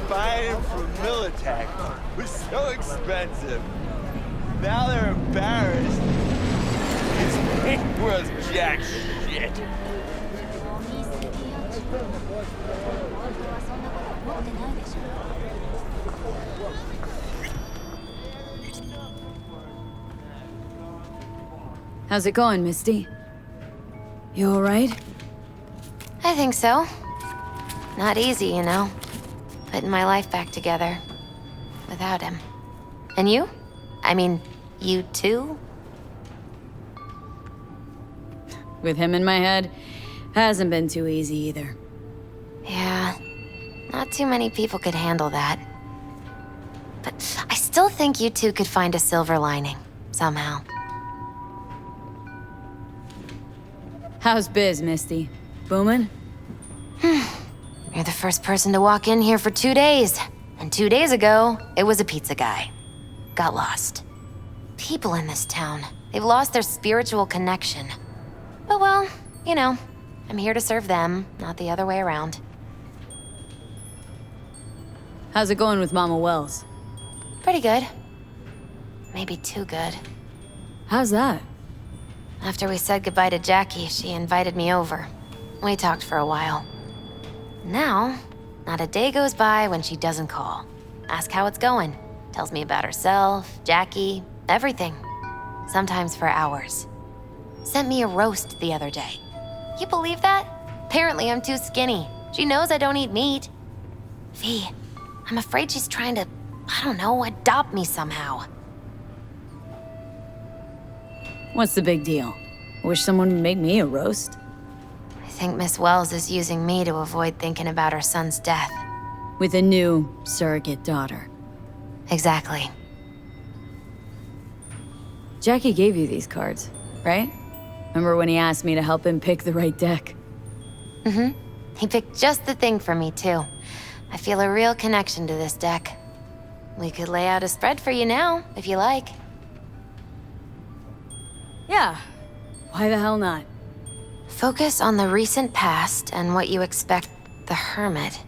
Buying him from Militech was so expensive. Now they're embarrassed. His paperwork's jack shit. How's it going, Misty? You alright? I think so. Not easy, you know. Putting my life back together. Without him. And you? I mean, you too? With him in my head, hasn't been too easy either. Yeah. Not too many people could handle that. But I still think you two could find a silver lining. Somehow. How's biz, Misty? Booming? You're the first person to walk in here for 2 days. And 2 days ago, it was a pizza guy. Got lost. People in this town, they've lost their spiritual connection. But well, you know, I'm here to serve them, not the other way around. How's it going with Mama Wells? Pretty good. Maybe too good. How's that? After we said goodbye to Jackie, she invited me over. We talked for a while. Now, not a day goes by when she doesn't call. Ask how it's going. Tells me about herself, Jackie, everything. Sometimes for hours. Sent me a roast the other day. You believe that? Apparently I'm too skinny. She knows I don't eat meat. V, I'm afraid she's trying to, I don't know, adopt me somehow. What's the big deal? Wish someone would make me a roast. I think Miss Wells is using me to avoid thinking about her son's death. With a new surrogate daughter. Exactly. Jackie gave you these cards, right? Remember when he asked me to help him pick the right deck? Mm-hmm. He picked just the thing for me, too. I feel a real connection to this deck. We could lay out a spread for you now, if you like. Yeah. Why the hell not? Focus on the recent past and what you expect the Hermit.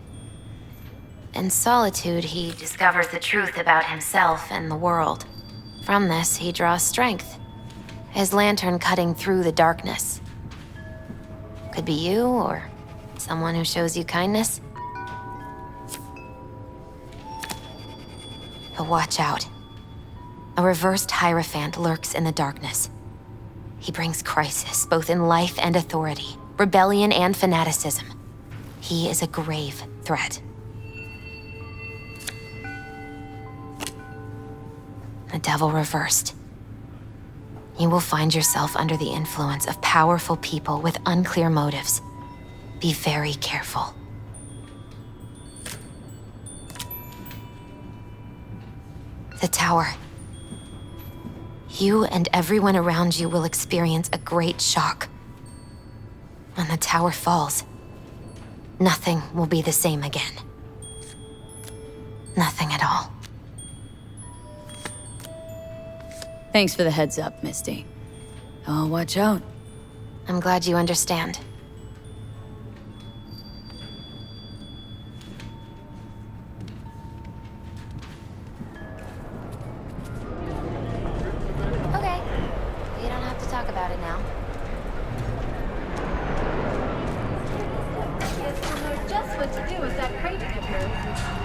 In solitude, he discovers the truth about himself and the world. From this, he draws strength. His lantern cutting through the darkness. Could be you, or someone who shows you kindness. But watch out. A reversed Hierophant lurks in the darkness. He brings crisis, both in life and authority, rebellion and fanaticism. He is a grave threat. The devil reversed. You will find yourself under the influence of powerful people with unclear motives. Be very careful. The tower. You and everyone around you will experience a great shock. When the tower falls, nothing will be the same again. Nothing at all. Thanks for the heads up, Misty. I'll watch out. I'm glad you understand. Okay. You don't have to talk about it now. Guess you'll know just what to do with that crate of yours.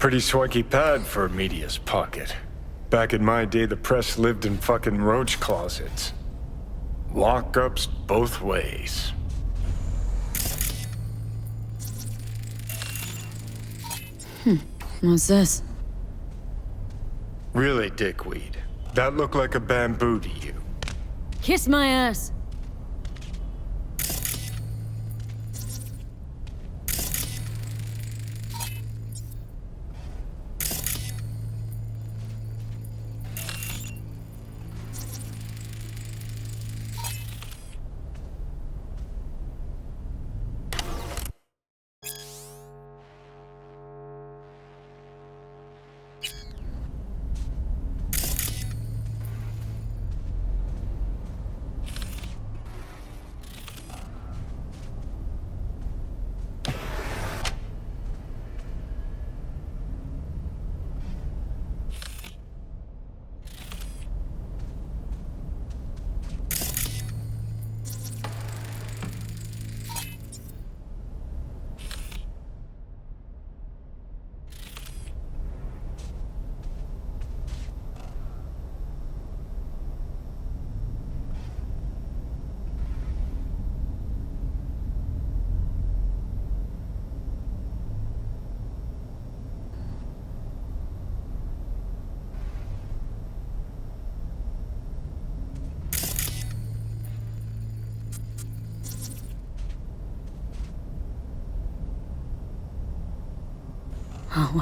Pretty swanky pad for a media's pocket. Back in my day, the press lived in fucking roach closets. Lockups both ways. What's this? Really, dickweed? That looked like a bamboo to you? Kiss my ass!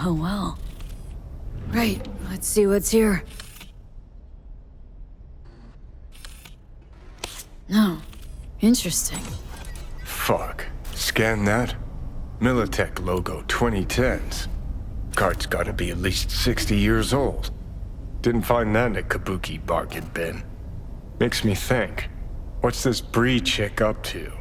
Oh, well. Right, let's see what's here. No. Interesting. Fuck. Scan that? Militech logo 2010s. Card's gotta be at least 60 years old. Didn't find that in a kabuki bargain bin. Makes me think. What's this Bree chick up to?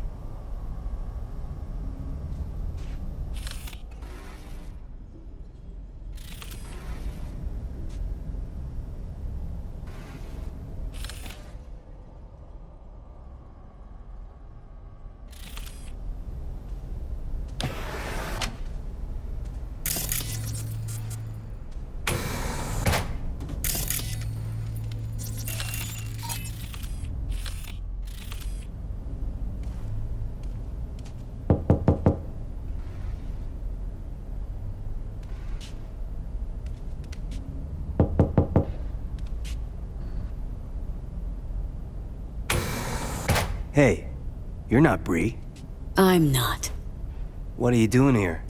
Hey, you're not Bree. I'm not. What are you doing here?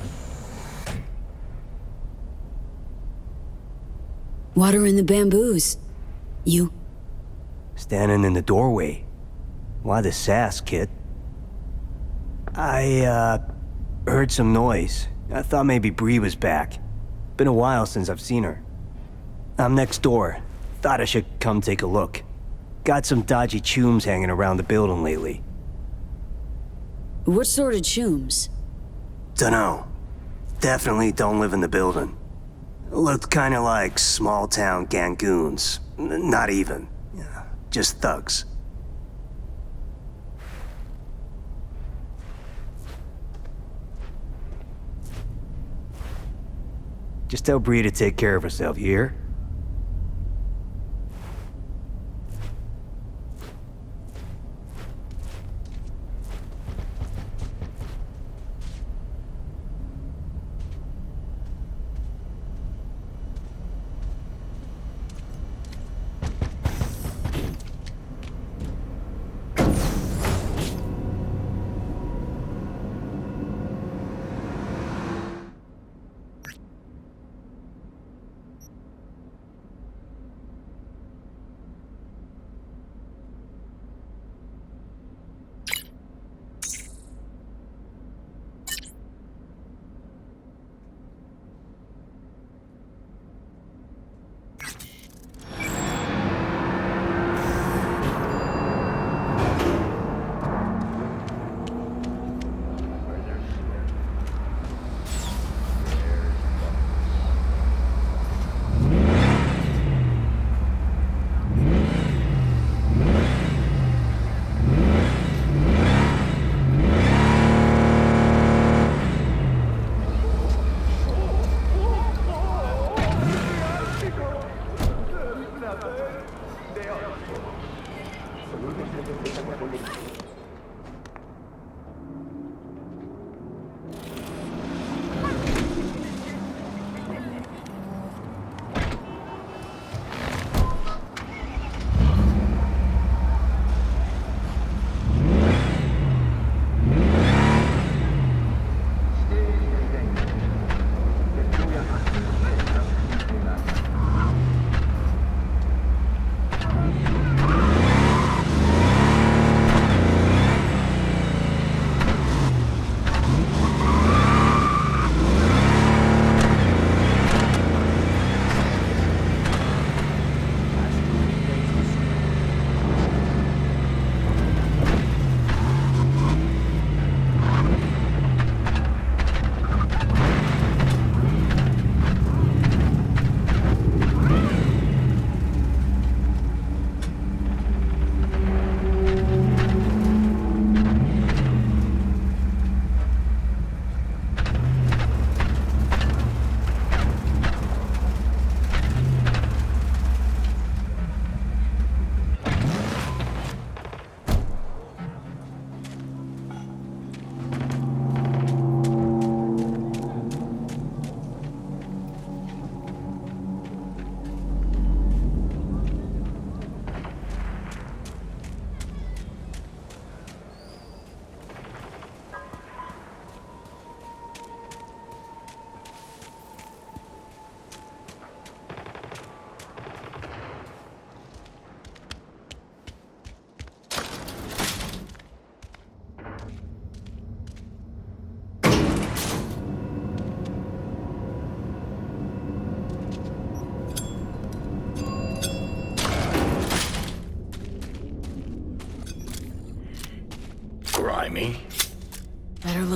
Watering the bamboos. You? Standing in the doorway. Why the sass, kid? I, heard some noise. I thought maybe Bree was back. Been a while since I've seen her. I'm next door. Thought I should come take a look. Got some dodgy chooms hanging around the building lately. What sort of chooms? Dunno. Definitely don't live in the building. Looked kinda like small-town gangoons. Not even. Just thugs. Just tell Bree to take care of herself, you hear?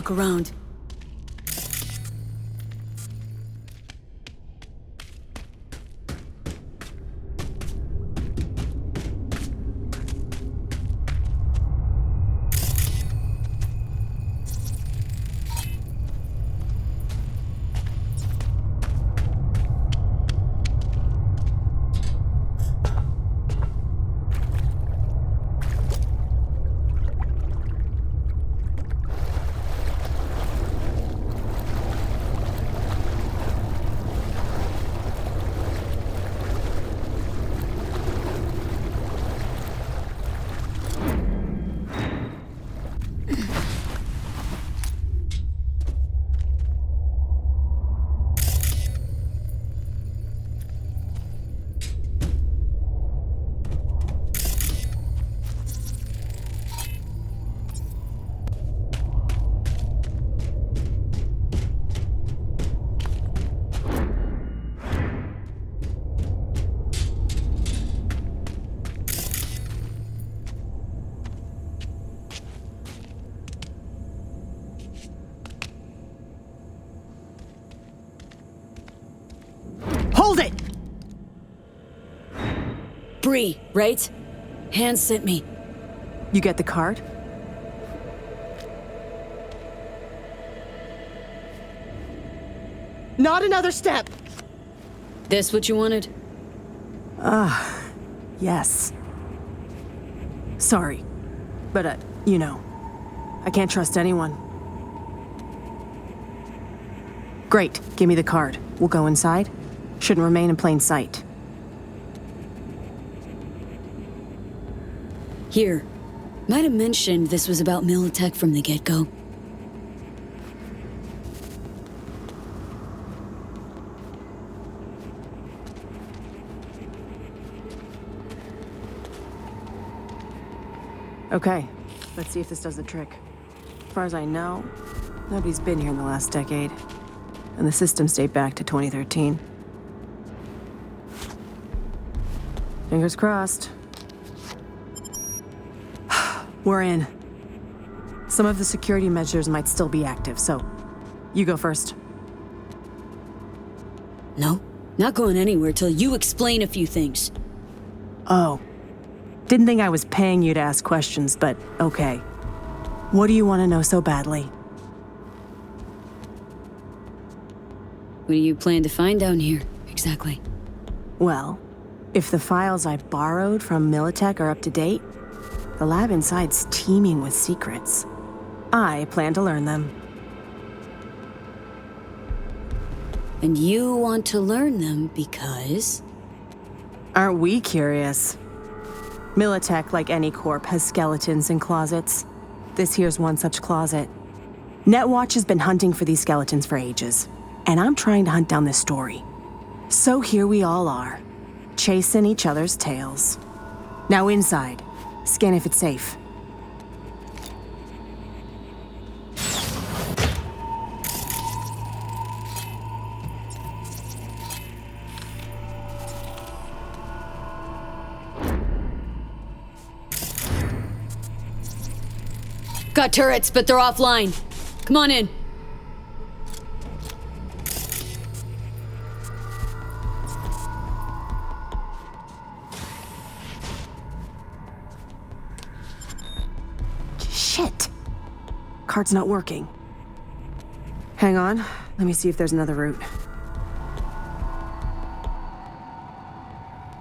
look around. Hold it! Bree, right? Hans sent me. You get the card? Not another step! This what you wanted? Yes. Sorry. But, you know, I can't trust anyone. Great, give me the card. We'll go inside. Shouldn't remain in plain sight. Here. Might have mentioned this was about Militech from the get-go. Okay, let's see if this does the trick. As far as I know, nobody's been here in the last decade. And the systems date back to 2013. Fingers crossed. We're in. Some of the security measures might still be active, so you go first. No, not going anywhere till you explain a few things. Oh. Didn't think I was paying you to ask questions, but okay. What do you want to know so badly? What do you plan to find down here, exactly? Well, if the files I borrowed from Militech are up to date, the lab inside's teeming with secrets. I plan to learn them. And you want to learn them because... Aren't we curious? Militech, like any corp, has skeletons in closets. This here's one such closet. Netwatch has been hunting for these skeletons for ages, and I'm trying to hunt down this story. So here we all are, chasing each other's tails. Now inside, scan if it's safe. Got turrets, but they're offline. Come on in. Shit! Card's not working. Hang on, let me see if there's another route.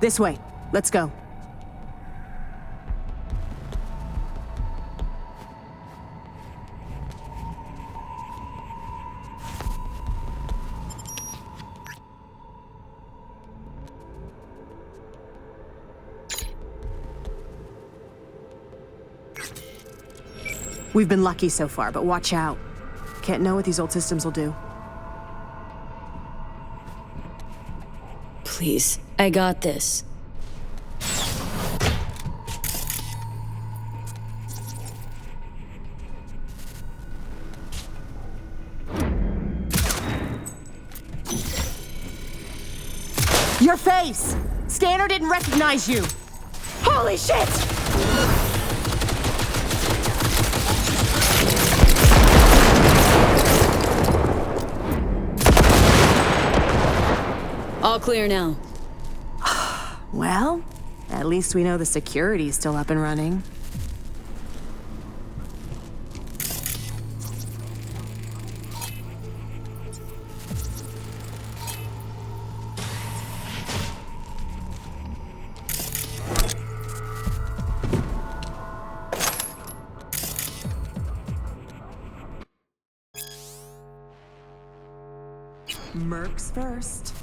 This way, let's go. We've been lucky so far, but watch out. Can't know what these old systems will do. Please, I got this. Your face! Scanner didn't recognize you! Holy shit! All clear now. Well, at least we know the security's still up and running. Mercs first.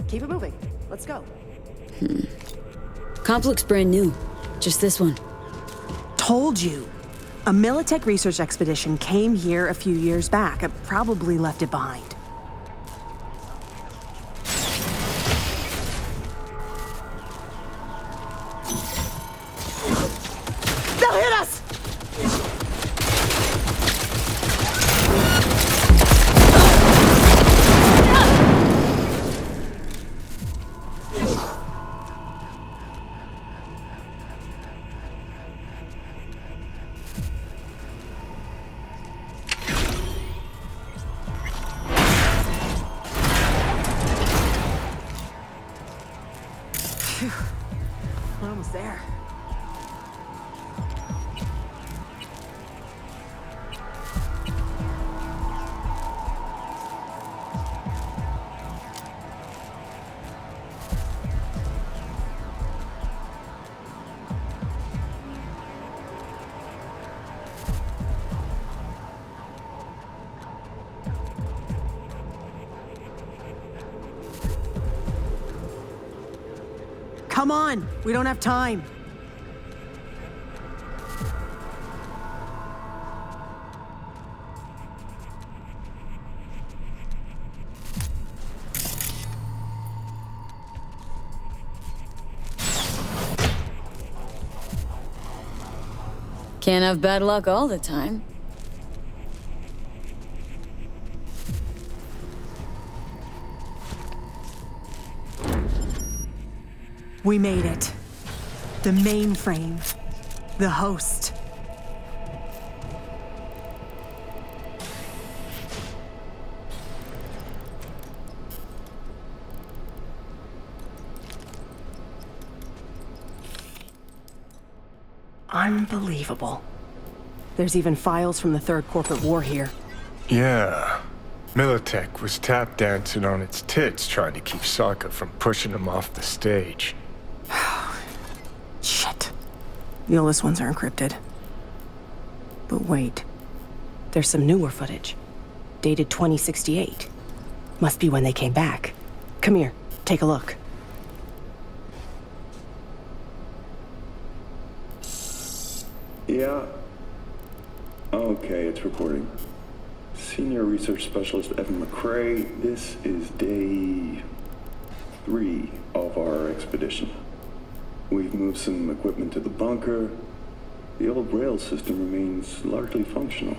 Keep it moving. Let's go. Comp looks brand new. Just this one. Told you. A Militech research expedition came here a few years back. I probably left it behind. They'll hit us! We're almost there. Come on, we don't have time. Can't have bad luck all the time. We made it. The mainframe. The host. Unbelievable. There's even files from the Third Corporate War here. Yeah. Militech was tap dancing on its tits trying to keep Sokka from pushing him off the stage. Shit. The oldest ones are encrypted. But wait. There's some newer footage. Dated 2068. Must be when they came back. Come here, take a look. Yeah. Okay, it's recording. Senior Research Specialist Evan McCrae, this is day 3 of our expedition. We've moved some equipment to the bunker. The old rail system remains largely functional.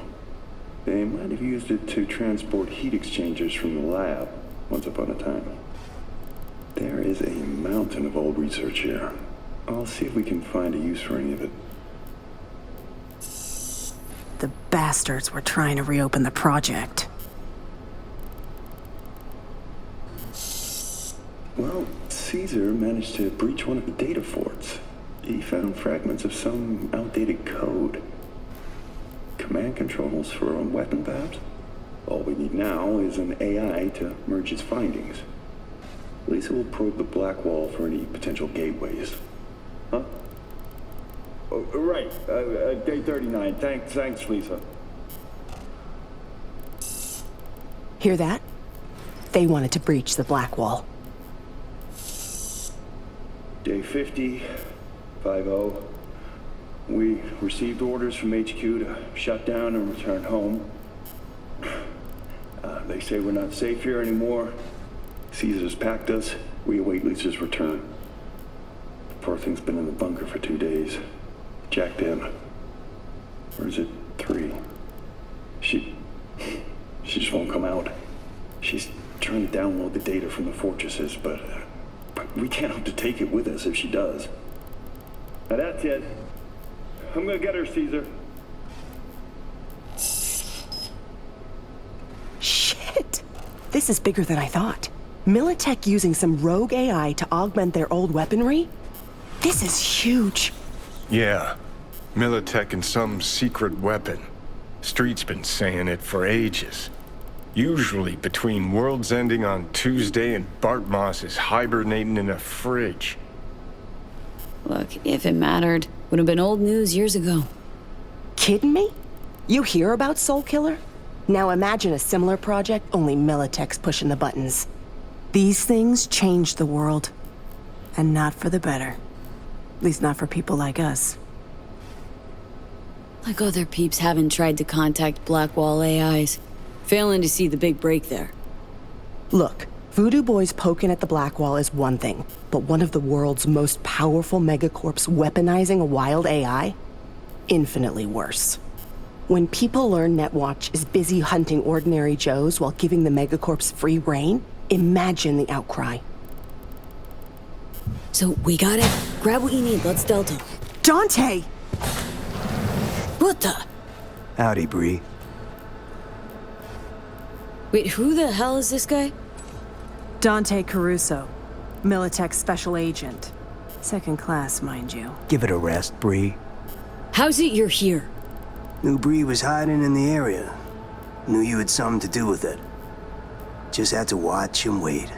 They might have used it to transport heat exchangers from the lab once upon a time. There is a mountain of old research here. I'll see if we can find a use for any of it. The bastards were trying to reopen the project. Well, Caesar managed to breach one of the data forts. He found fragments of some outdated code. Command controls for a weapon, perhaps? All we need now is an AI to merge its findings. Lisa will probe the black wall for any potential gateways. Huh? Oh, right, day 39. Thanks, Lisa. Hear that? They wanted to breach the black wall. Day 50, 50. We received orders from HQ to shut down and return home. They say we're not safe here anymore. Caesar's packed us. We await Lisa's return. Poor thing's been in the bunker for 2 days. Jacked in. Or is it 3? She just won't come out. She's trying to download the data from the fortresses, but we can't hope to take it with us if she does. Now that's it. I'm gonna get her, Caesar. Shit! This is bigger than I thought. Militech using some rogue AI to augment their old weaponry? This is huge. Yeah. Militech and some secret weapon. Street's been saying it for ages. Usually between worlds ending on Tuesday and Bart Moss is hibernating in a fridge. Look, if it mattered, would have been old news years ago. Kidding me? You hear about Soul Killer? Now imagine a similar project, only Militech's pushing the buttons. These things change the world. And not for the better. At least not for people like us. Like other peeps haven't tried to contact Blackwall AIs. Failing to see the big break there. Look, Voodoo Boys poking at the Blackwall is one thing, but one of the world's most powerful megacorps weaponizing a wild AI? Infinitely worse. When people learn Netwatch is busy hunting ordinary Joes while giving the megacorps free reign, imagine the outcry. So we got it. Grab what you need. Let's Delta. Dante! What the? Howdy, Bree. Wait, who the hell is this guy? Dante Caruso, Militech special agent. Second class, mind you. Give it a rest, Bree. How's it you're here? Knew Bree was hiding in the area. Knew you had something to do with it. Just had to watch and wait.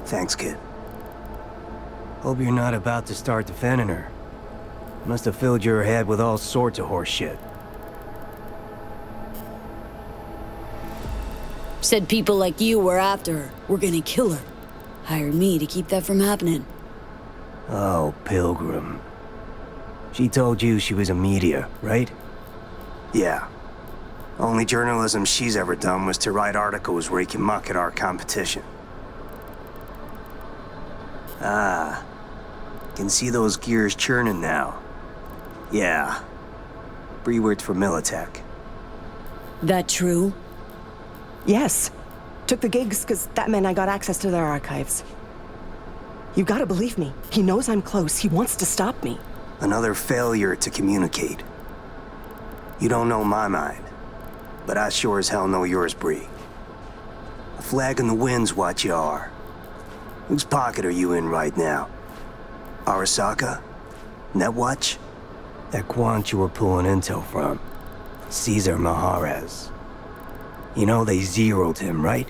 Thanks, kid. Hope you're not about to start defending her. Must have filled your head with all sorts of horse shit. Said people like you were after her. We're gonna kill her. Hired me to keep that from happening. Oh, Pilgrim. She told you she was a media, right? Yeah. Only journalism she's ever done was to write articles where he can muck at our competition. Ah. Can see those gears churning now. Yeah. Bree worked for Militech. That true? Yes. Took the gigs because that meant I got access to their archives. You gotta believe me. He knows I'm close. He wants to stop me. Another failure to communicate. You don't know my mind, but I sure as hell know yours, Bree. A flag in the wind's what you are. Whose pocket are you in right now? Arasaka? Netwatch? That quant you were pulling intel from. Caesar Maharez. You know they zeroed him, right?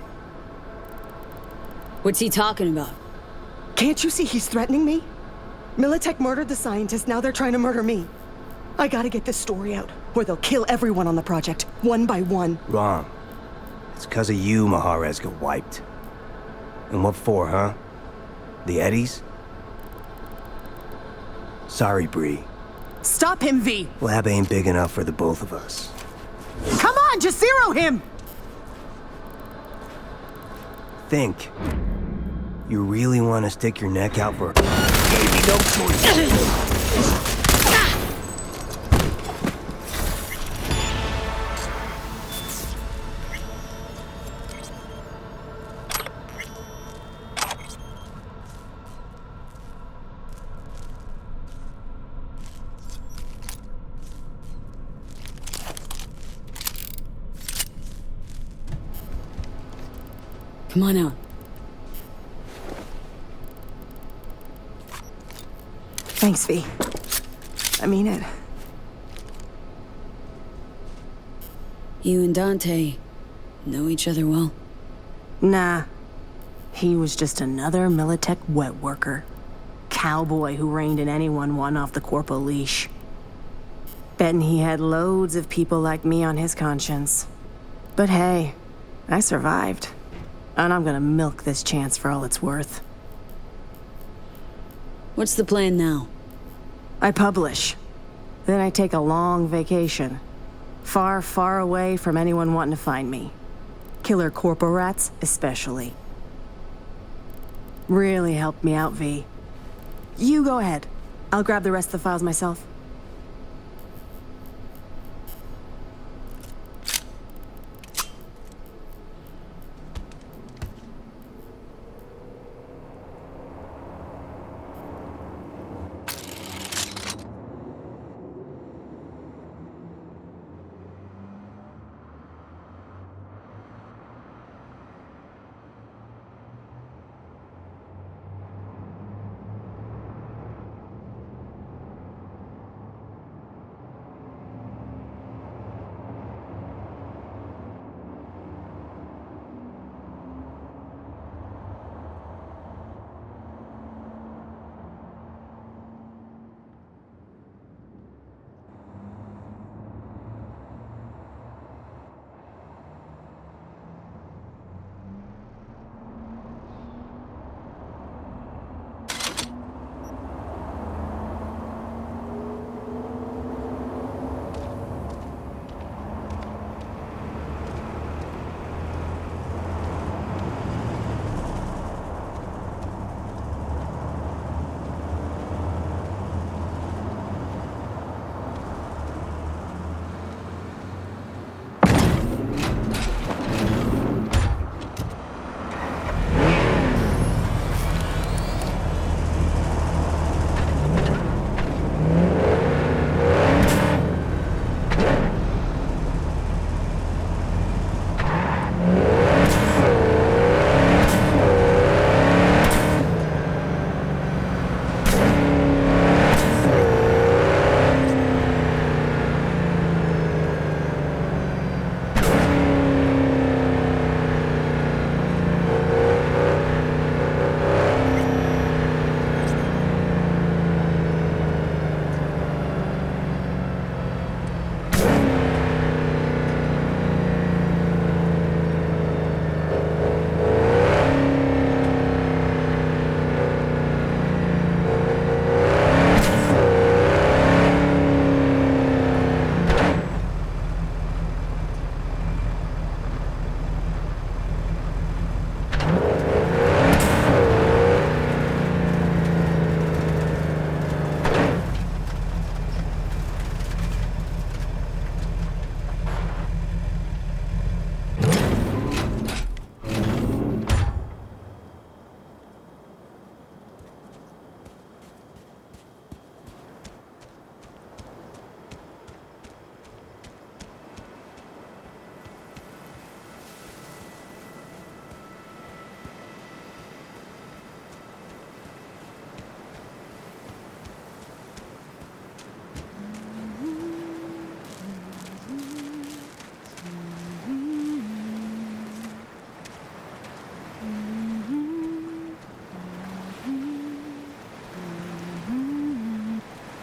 What's he talking about? Can't you see he's threatening me? Militech murdered the scientist, now they're trying to murder me. I gotta get this story out, or they'll kill everyone on the project, one by one. Wrong. It's 'cause of you Maharez got wiped. And what for, huh? The Eddies? Sorry, Bree. Stop him, V! Lab ain't big enough for the both of us. Come on, just zero him! Think. You really want to stick your neck out for... Gave me no choice. Come on out. Thanks, V. I mean it. You and Dante know each other well? Nah. He was just another Militech wet worker. Cowboy who reined in anyone one off the corpo leash. Betting he had loads of people like me on his conscience. But hey, I survived. And I'm gonna milk this chance for all it's worth. What's the plan now? I publish. Then I take a long vacation. Far, far away from anyone wanting to find me. Killer corpo rats, especially. Really helped me out, V. You go ahead. I'll grab the rest of the files myself.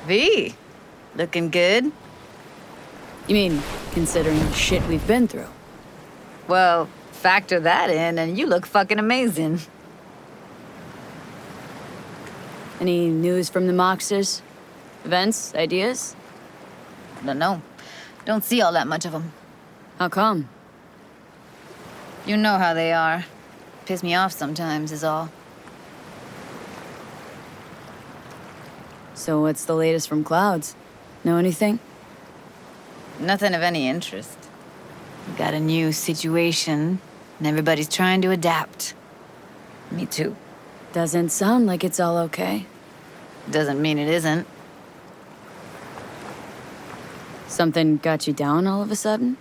V, looking good? You mean, considering the shit we've been through? Well, factor that in and you look fucking amazing. Any news from the Moxers? Events? Ideas? Don't know. Don't see all that much of them. How come? You know how they are. Piss me off sometimes is all. So what's the latest from Clouds? Know anything? Nothing of any interest. We got a new situation, and everybody's trying to adapt. Me too. Doesn't sound like it's all okay. Doesn't mean it isn't. Something got you down all of a sudden?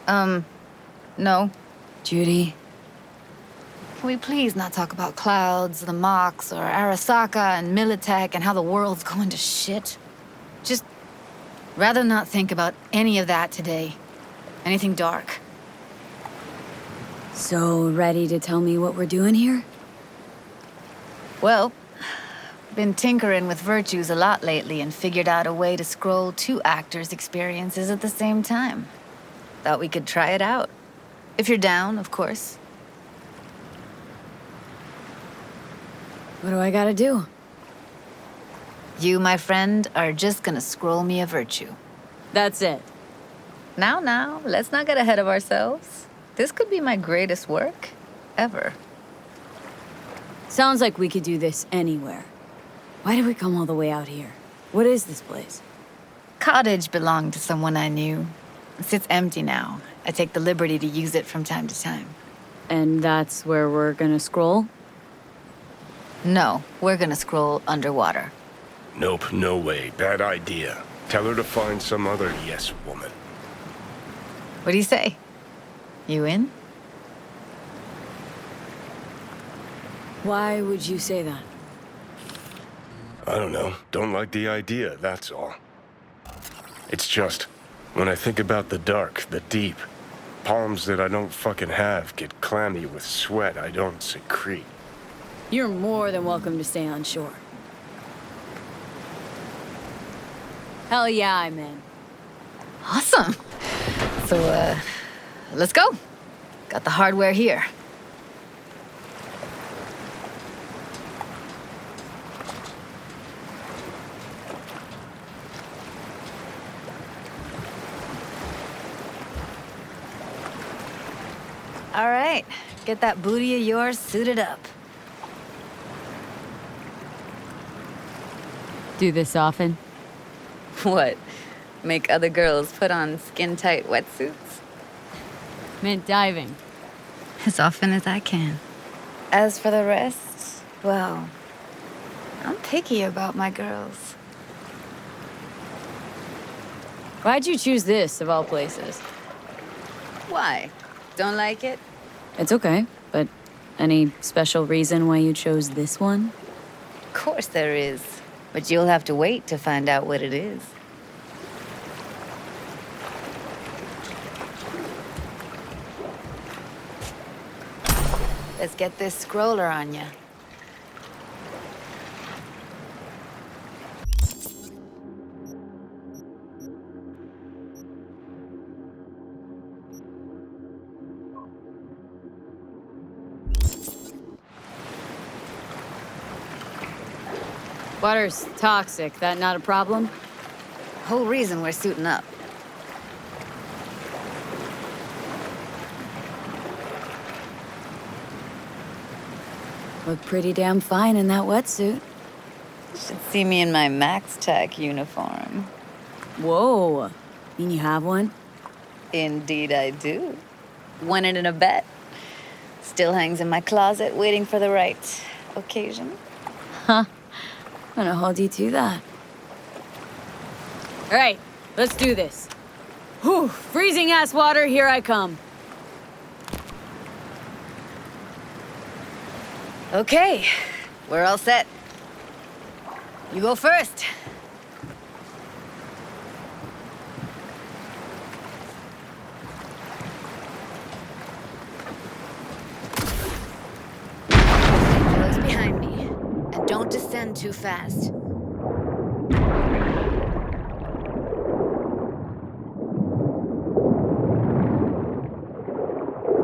No. Judy? Can we please not talk about Clouds, the Mox, or Arasaka and Militech and how the world's going to shit? Just rather not think about any of that today. Anything dark. So ready to tell me what we're doing here? Well, been tinkering with virtues a lot lately and figured out a way to scroll 2 actors' experiences at the same time. Thought we could try it out. If you're down, of course. What do I gotta do? You, my friend, are just gonna scroll me a virtue. That's it. Now, let's not get ahead of ourselves. This could be my greatest work ever. Sounds like we could do this anywhere. Why did we come all the way out here? What is this place? Cottage belonged to someone I knew. It sits empty now. I take the liberty to use it from time to time. And that's where we're gonna scroll? No, we're gonna scroll underwater. Nope, no way. Bad idea. Tell her to find some other yes woman. What do you say? You in? Why would you say that? I don't know. Don't like the idea, that's all. It's just, when I think about the dark, the deep, palms that I don't fucking have get clammy with sweat I don't secrete. You're more than welcome to stay on shore. Hell yeah, I'm in. Awesome. So, let's go. Got the hardware here. All right, get that booty of yours suited up. Do this often? What? Make other girls put on skin-tight wetsuits? Meant diving. As often as I can. As for the rest, well, I'm picky about my girls. Why'd you choose this, of all places? Why? Don't like it? It's okay, but any special reason why you chose this one? Of course there is. But you'll have to wait to find out what it is. Let's get this scroller on ya. Water's toxic, that not a problem? Whole reason we're suiting up. Look pretty damn fine in that wetsuit. You should see me in my Max Tech uniform. Whoa. Mean you have one? Indeed I do. Won it in a bet. Still hangs in my closet, waiting for the right occasion. Huh. I'm gonna hold you to that. All right, let's do this. Whew, freezing ass water, here I come. Okay, we're all set. You go first. Close behind me, and don't descend too fast.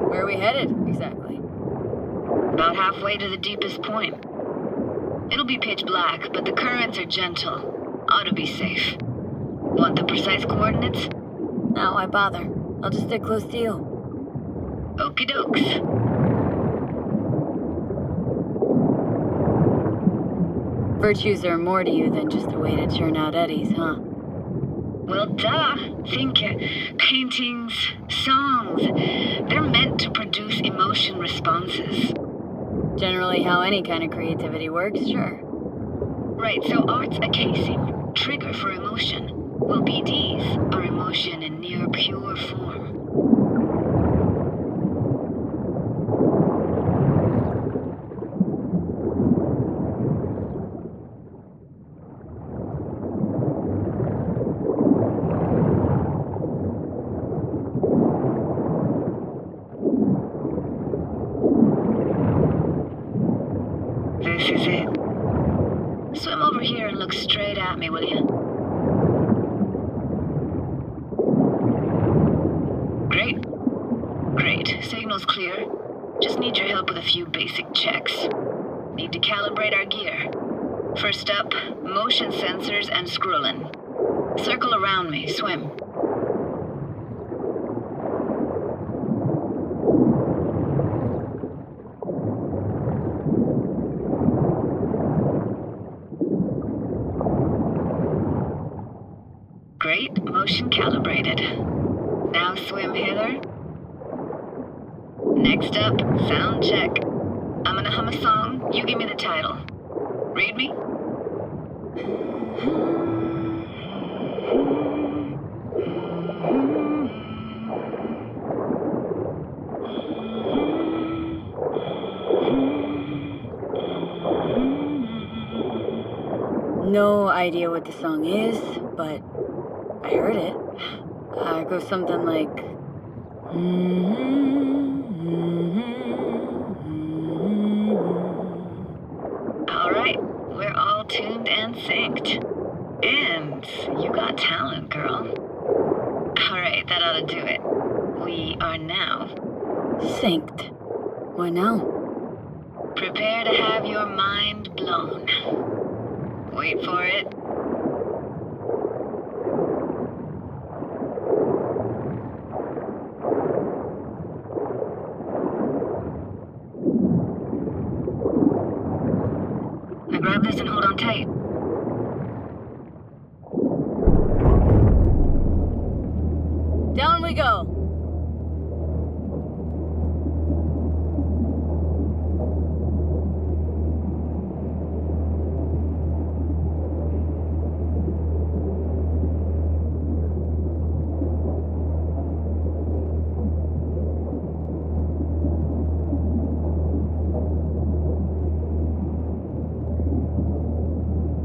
Where are we headed, exactly? About halfway to the deepest point. It'll be pitch black, but the currents are gentle. Ought to be safe. Want the precise coordinates? No, why bother? I'll just stick close to you. Okie dokes. Virtues are more to you than just a way to churn out eddies, huh? Well, duh. Think paintings, songs. They're meant to produce emotion responses. Generally how any kind of creativity works, sure. Right, so art's a casing, trigger for emotion. Well, BDs are emotion in near pure form. This is it. Swim over here and look straight at me, will you? Great. Great. Signal's clear. Just need your help with a few basic checks. Need to calibrate our gear. First up, motion sensors and scrolling. Circle around me. Swim. motion calibrated. Now swim hither. Next up, sound check. I'm gonna hum a song, you give me the title. Read me? No idea what the song is, but I heard it. It goes something like... All right, we're all tuned and synced. And you got talent, girl. All right, that ought to do it. We are now Synced. What now? prepare to have your mind blown. Wait for it. Now grab this and hold on tight. Down we go.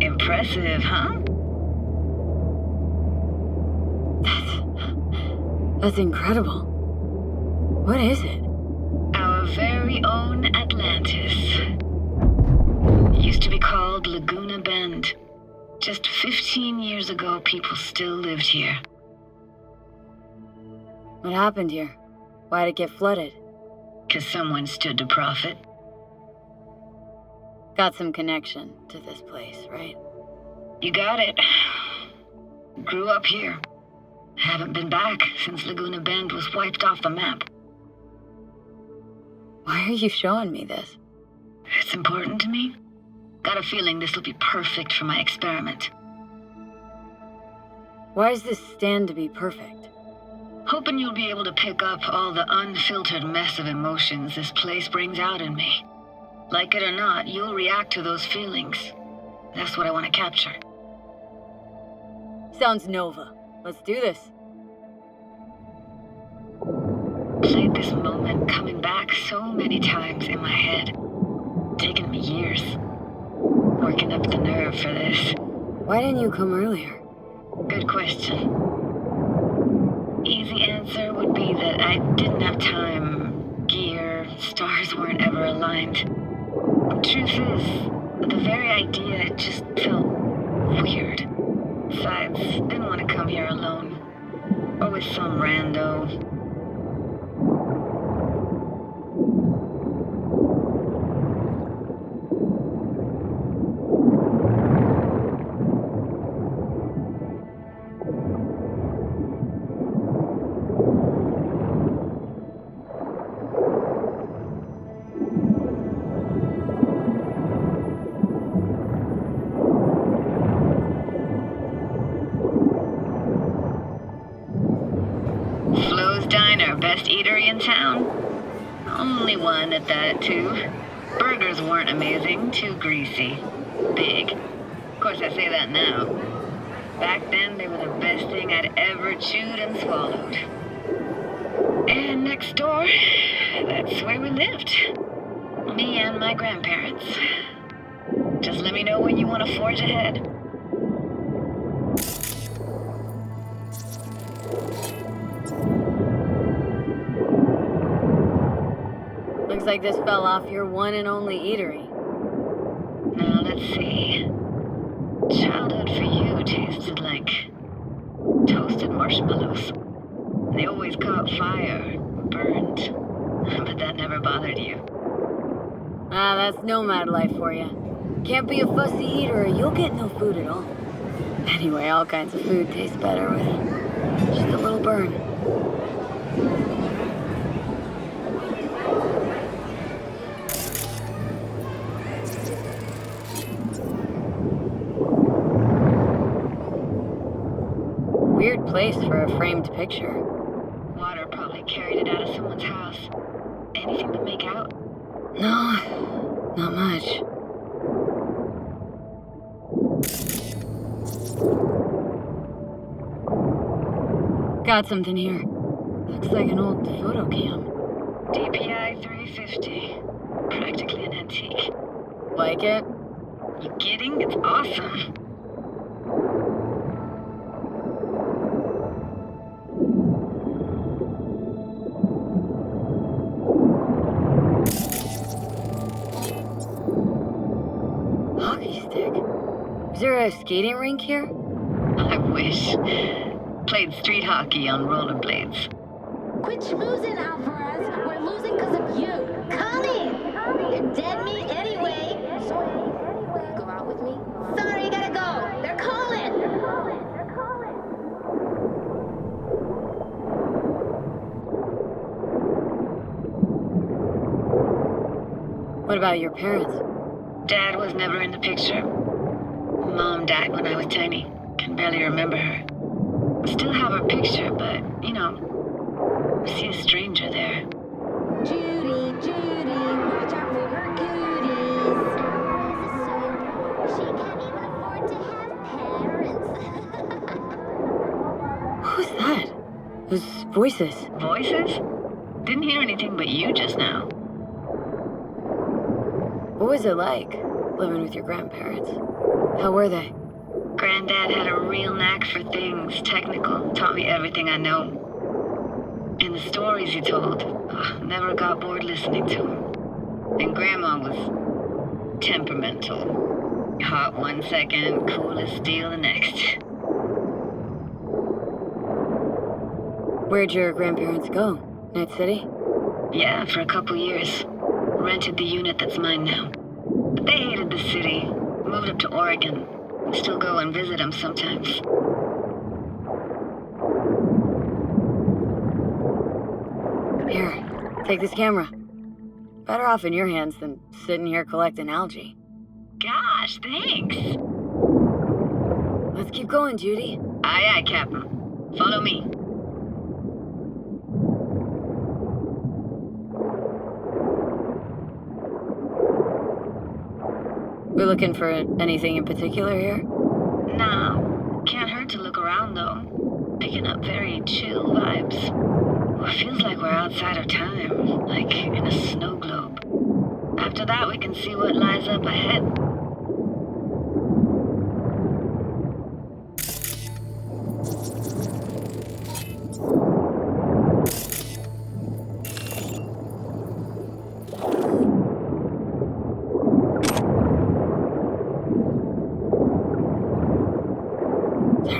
Impressive, huh? That's incredible. What is it? Our very own Atlantis. Used to be called Laguna Bend. Just 15 years ago, people still lived here. What happened here? Why'd it get flooded? 'Cause someone stood to profit. Got some connection to this place, right? You got it. Grew up here. Haven't been back since Laguna Bend was wiped off the map. Why are you showing me this? It's important to me. Got a feeling this will be perfect for my experiment. Why does this stand to be perfect? Hoping you'll be able to pick up all the unfiltered mess of emotions this place brings out in me. Like it or not, you'll react to those feelings. That's what I want to capture. Sounds Nova. Let's do this. Played this moment coming back so many times in my head. Taken me years. Working up the nerve for this. Why didn't you come earlier? Good question. Easy answer would be that I didn't have time, gear, stars weren't ever aligned. Truth is, the very idea just felt weird. Besides, didn't want to come here alone. Or with some rando. Best eatery in town. Only one at that, too. Burgers weren't amazing, too greasy. Big. Of course, I say that now. Back then, they were the best thing I'd ever chewed and swallowed. And next door, that's where we lived. Me and my grandparents. Just let me know when you want to forge ahead. Looks like this fell off your one and only eatery. Now, let's see. Childhood for you tasted like toasted marshmallows. They always caught fire, burned. But that never bothered you. Ah, that's nomad life for you. Can't be a fussy eater or you'll get no food at all. Anyway, all kinds of food taste better with just a little burn. Weird place for a framed picture. Water probably carried it out of someone's house. Anything to make out? No, not much. Got something here. Looks like an old photo cam. DPI 350. Practically an antique. Like it? You kidding? It's awesome. Hockey stick? Is there a skating rink here? I wish. Played street hockey on rollerblades. Quit schmoozing, Alvarez. We're losing because of you. Connie! You're dead meat anyway. Will you go out with me? Sorry, gotta go. They're calling. What about your parents? Dad was never in the picture. Mom died when I was tiny. Can barely remember her. Still have her picture, but, you know, I see a stranger there. Judy, watch out for her cooties. She can't even afford to have parents. Who's that? Those voices. Voices? Didn't hear anything but you just now. What was it like, living with your grandparents? How were they? Granddad had a real knack for things technical, taught me everything I know. And the stories he told, never got bored listening to him. And Grandma was temperamental. Hot one second, cool as steel the next. Where'd your grandparents go? Night City? Yeah, for a couple years. Rented the unit that's mine now. But they hated the city, moved up to Oregon. Still go and visit them sometimes. Here, take this camera. Better off in your hands than sitting here collecting algae. Gosh, thanks. Let's keep going, Judy. Aye, aye, Captain. Follow me. We're looking for anything in particular here? Nah, can't hurt to look around though. Picking up very chill vibes. Well, it feels like we're outside of time, like in a snow globe. After that, we can see what lies up ahead.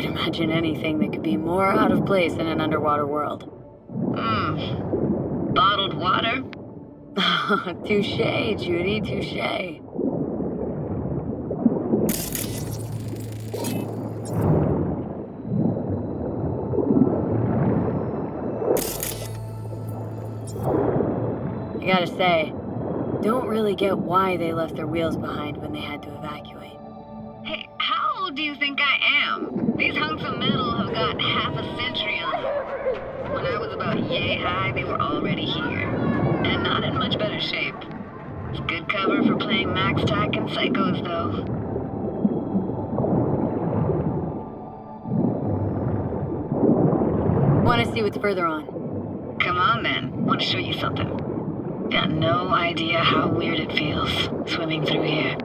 Imagine anything that could be more out of place in an underwater world. Bottled water? Touché, Judy, touché. I gotta say, don't really get why they left their wheels behind when they had to evacuate. Hey, how old do you think I am? These hunks of metal have got half a century on them. When I was about yay high, they were already here. And not in much better shape. It's good cover for playing Max Tack and Psychos, though. Want to see what's further on? Come on, then. Want to show you something. Got no idea how weird it feels, swimming through here.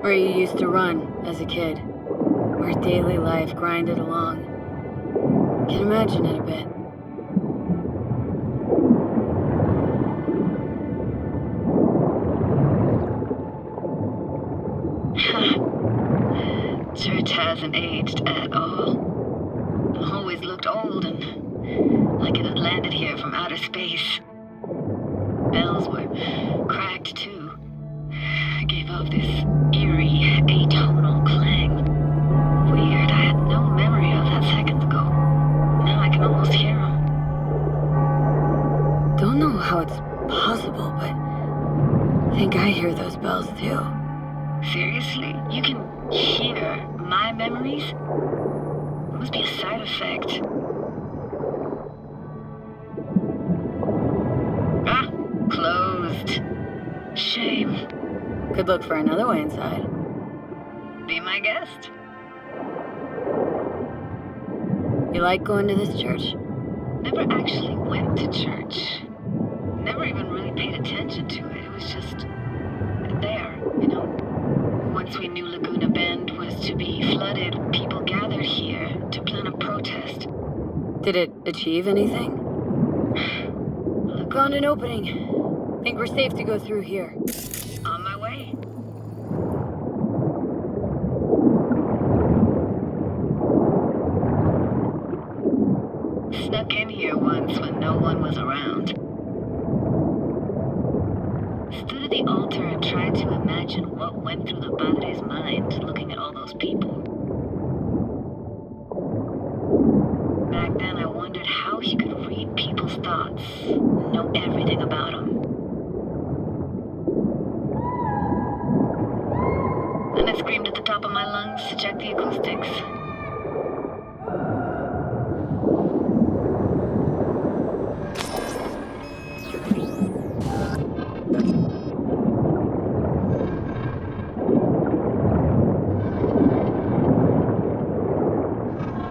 Where you used to run as a kid. Where daily life grinded along. Can imagine it a bit. Church hasn't aged at all. Always looked old and like it had landed here from outer space. Bells were cracked too. Gave off this eerie, atonal clang. Weird, I had no memory of that seconds ago. Now I can almost hear them. Don't know how it's possible, but I think I hear those bells too. Seriously? You can hear my memories? Must be a side effect. Ah, closed. Shame. Could look for another way inside. Be my guest. You like going to this church? Never actually went to church. Never even really paid attention to it. It was just there, you know? Once we knew Laguna Bend was to be flooded, people gathered here to plan a protest. Did it achieve anything? Found an opening. Think we're safe to go through here. On my way. Snuck in here once when no one was around. Stood at the altar and tried to imagine what went through the padre's mind looking at all those people. Back then I wondered how he could read people's thoughts, know everything about them. Then I screamed at the top of my lungs to check the acoustics.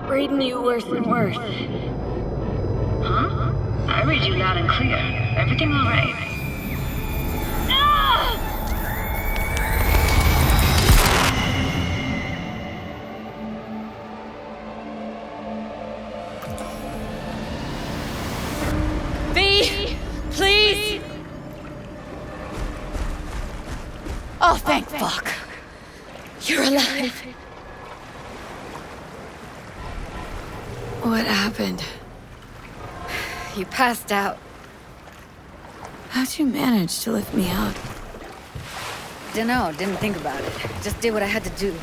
Reading you worse and worse. Huh? I read you loud and clear. Everything all right? V! Please! Oh, thank fuck. You're alive. What happened? You passed out. How'd you manage to lift me up? Dunno, didn't think about it. Just did what I had to do.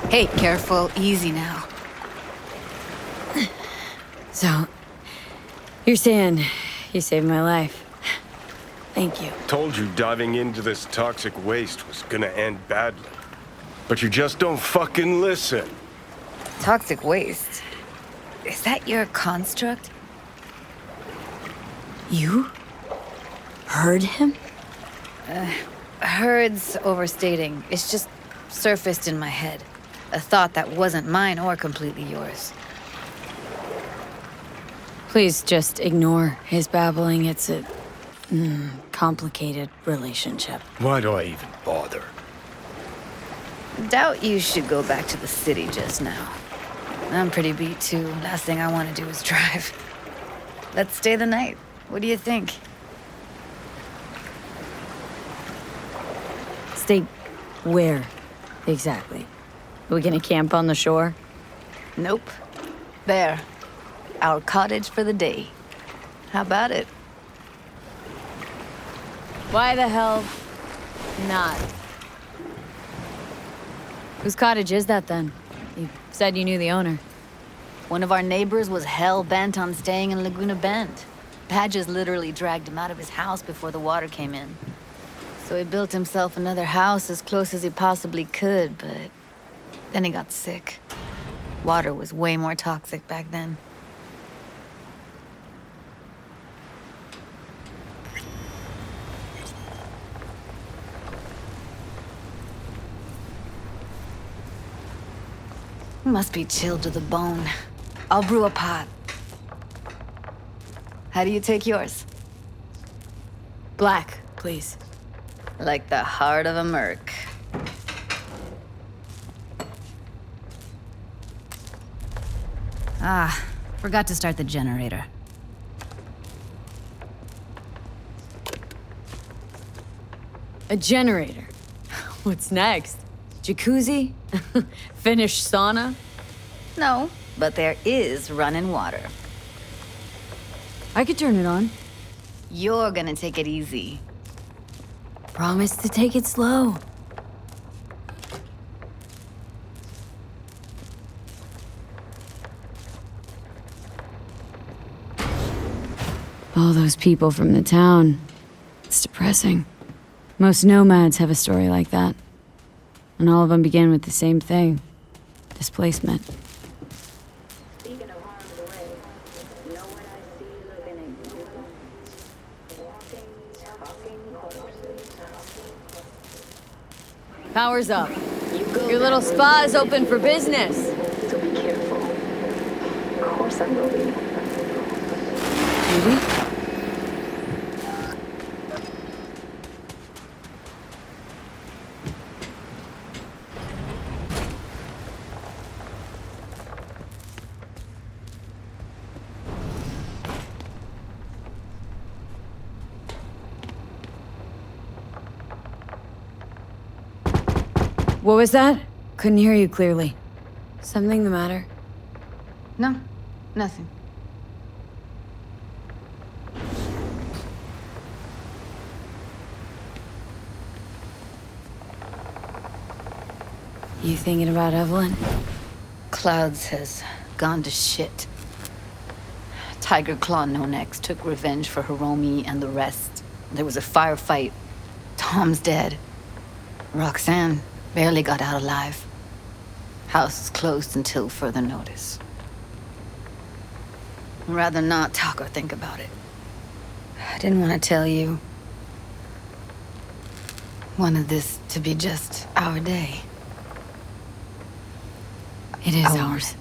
Hey, careful, easy now. So, you're saying you saved my life. Thank you. Told you diving into this toxic waste was gonna end badly. But you just don't fucking listen. Toxic waste? Is that your construct? You? Heard him? Heard's overstating. It's just surfaced in my head. A thought that wasn't mine or completely yours. Please just ignore his babbling. It's a complicated relationship. Why do I even bother? Doubt you should go back to the city just now. I'm pretty beat too. Last thing I want to do is drive. Let's stay the night. What do you think? Stay where, exactly? Are we gonna camp on the shore? Nope. There. Our cottage for the day. How about it? Why the hell not? Whose cottage is that then? You said you knew the owner. One of our neighbors was hell-bent on staying in Laguna Bend. Badges literally dragged him out of his house before the water came in. So he built himself another house as close as he possibly could, but then he got sick. Water was way more toxic back then. Must be chilled to the bone. I'll brew a pot. How do you take yours? Black, please. Like the heart of a merc. Ah, forgot to start the generator. A generator? What's next? Jacuzzi? Finnish sauna? No, but there is running water. I could turn it on. You're gonna take it easy. Promise to take it slow. All those people from the town. It's depressing. Most nomads have a story like that. And all of them begin with the same thing. Displacement. Power's up. Your little spa is open for business. So be careful. Of course I will be. Maybe? What was that? Couldn't hear you clearly. Something the matter? No, nothing. You thinking about Evelyn? Clouds has gone to shit. Tiger Claw No Necks took revenge for Hiromi and the rest. There was a firefight. Tom's dead. Roxanne barely got out alive. House is closed until further notice. I'd rather not talk or think about it. I didn't want to tell you. Wanted this to be just our day. It is ours.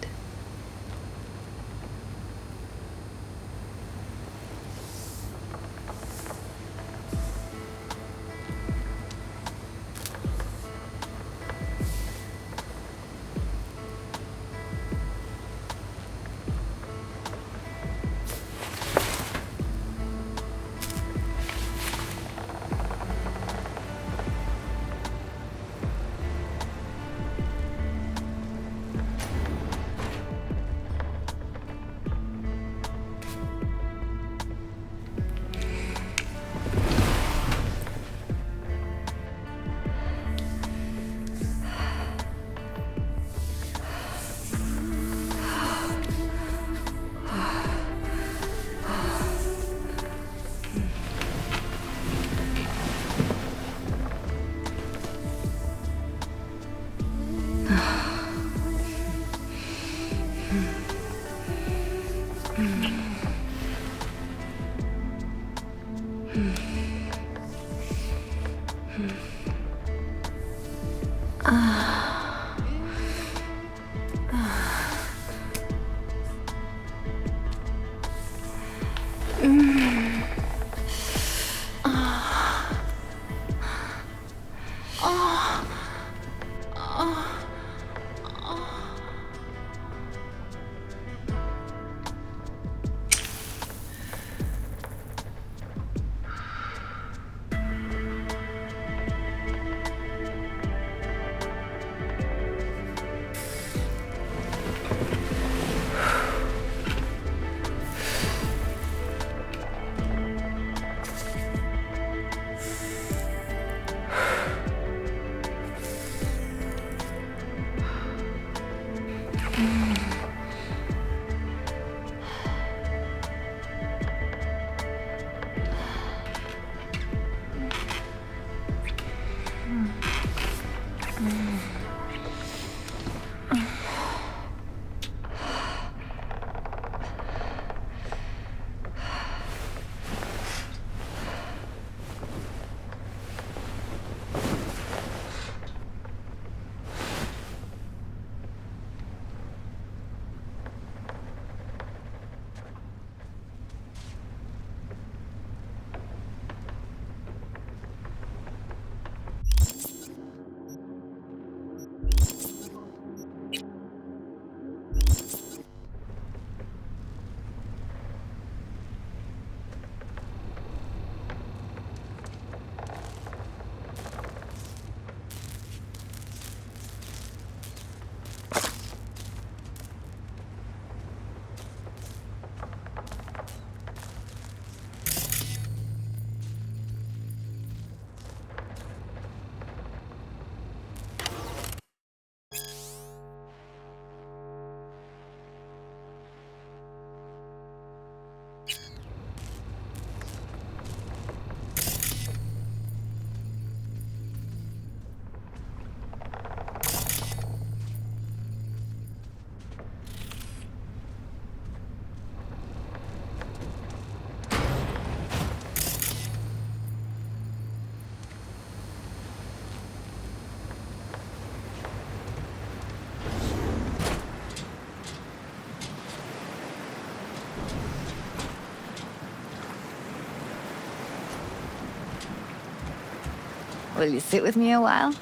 Will you sit with me a while?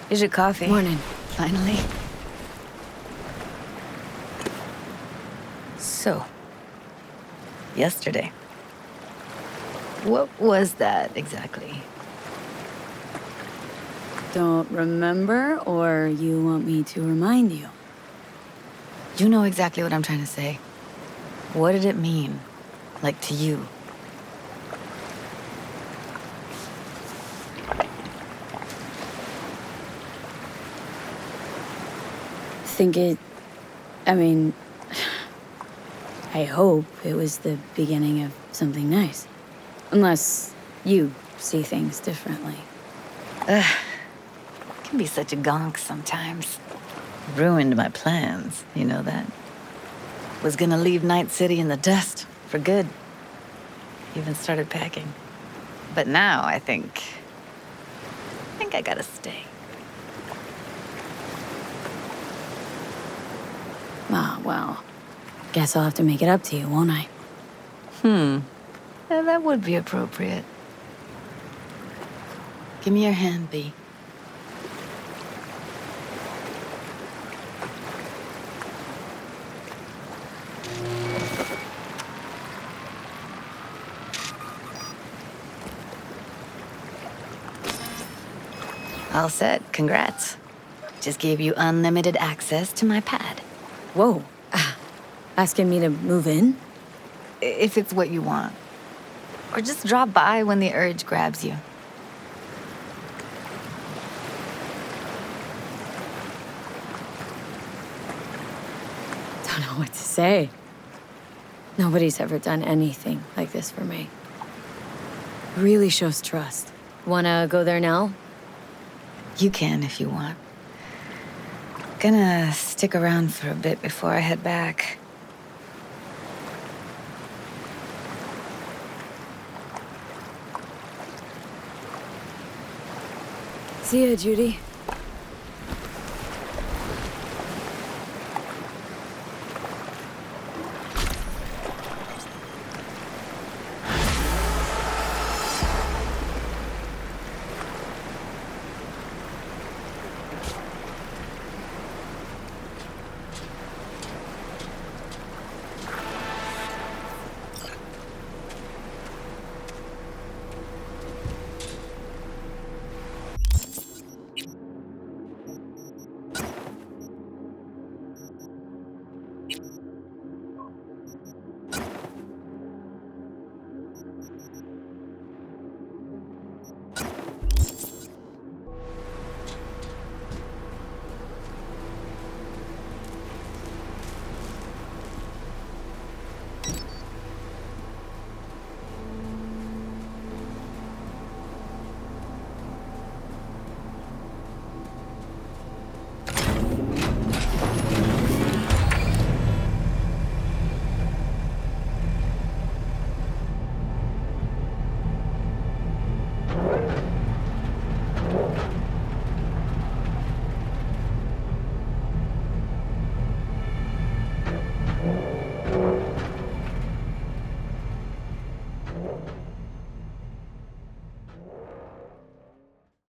Here's your coffee. Morning. Finally. So, yesterday. What was that exactly? Don't remember, or you want me to remind you? You know exactly what I'm trying to say. What did it mean? Like, to you? I hope it was the beginning of something nice. Unless you see things differently. Can be such a gonk sometimes. Ruined my plans, you know that? Was gonna leave Night City in the dust for good. Even started packing. But now I think I gotta stay. Ah, well, guess I'll have to make it up to you, won't I? Yeah, that would be appropriate. Give me your hand, B. All set. Congrats. Just gave you unlimited access to my pad. Whoa. Asking me to move in? If it's what you want. Or just drop by when the urge grabs you. Don't know what to say. Nobody's ever done anything like this for me. Really shows trust. Wanna go there now? You can if you want. Gonna stick around for a bit before I head back. See ya, Judy.